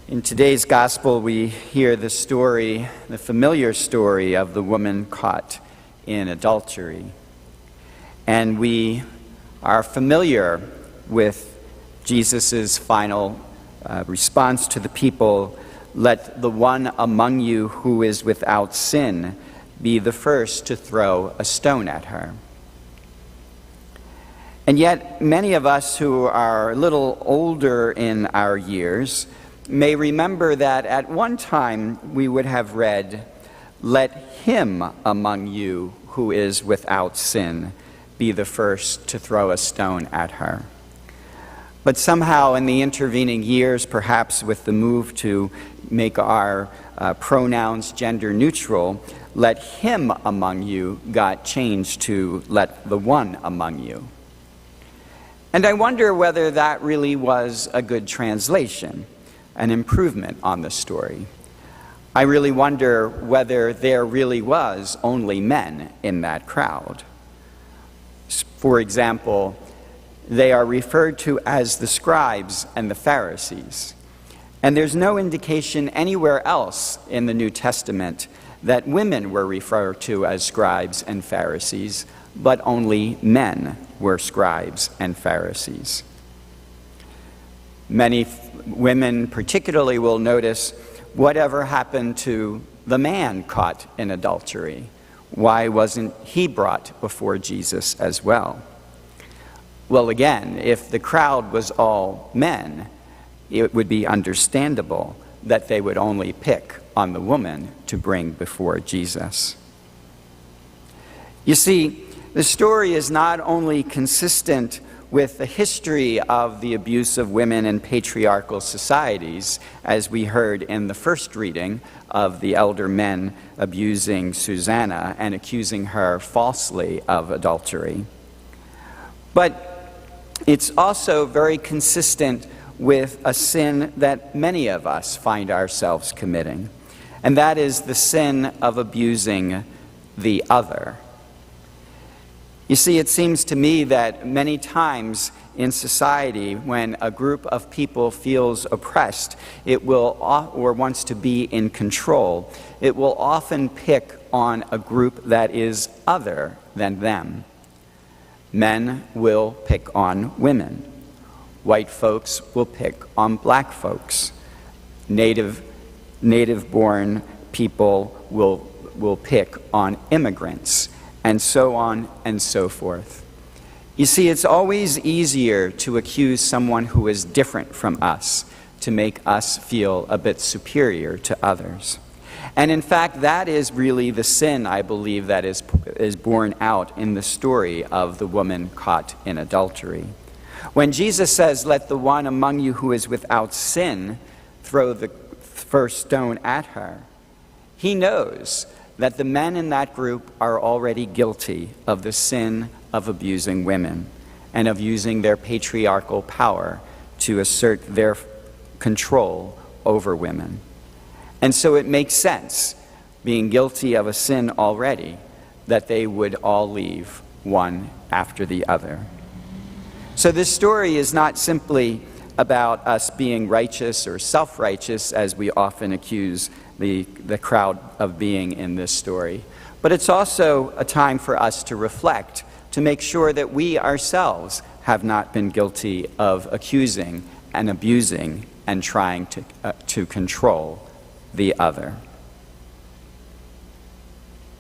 In today's gospel, we hear the story, the familiar story of the woman caught in adultery. And we are familiar with Jesus' final response to the people, "Let the one among you who is without sin be the first to throw a stone at her." And yet, many of us who are a little older in our years may remember that at one time we would have read, "Let him among you who is without sin be the first to throw a stone at her." But somehow in the intervening years, perhaps with the move to make our pronouns gender neutral, "let him among you" got changed to "let the one among you." And I wonder whether that really was a good translation, an improvement on the story. I really wonder whether there really was only men in that crowd. For example, they are referred to as the scribes and the Pharisees. And there's no indication anywhere else in the New Testament that women were referred to as scribes and Pharisees, but only men were scribes and Pharisees. Many women particularly will notice, whatever happened to the man caught in adultery? Why wasn't he brought before Jesus as well? Well, again, if the crowd was all men, it would be understandable that they would only pick on the woman to bring before Jesus. You see, the story is not only consistent with the history of the abuse of women in patriarchal societies, as we heard in the first reading of the elder men abusing Susanna and accusing her falsely of adultery. But it's also very consistent with a sin that many of us find ourselves committing, and that is the sin of abusing the other. You see, it seems to me that many times in society, when a group of people feels oppressed, it will, or wants to be in control, it will often pick on a group that is other than them. Men will pick on women. White folks will pick on black folks. Native-born people will pick on immigrants, and so on and so forth. You see, it's always easier to accuse someone who is different from us to make us feel a bit superior to others. And in fact, that is really the sin, I believe, that is borne out in the story of the woman caught in adultery. When Jesus says, "Let the one among you who is without sin throw the first stone at her," he knows that the men in that group are already guilty of the sin of abusing women and of using their patriarchal power to assert their control over women. And so it makes sense, being guilty of a sin already, that they would all leave one after the other. So this story is not simply about us being righteous or self-righteous, as we often accuse the crowd of being in this story. But it's also a time for us to reflect, to make sure that we ourselves have not been guilty of accusing and abusing and trying to control the other.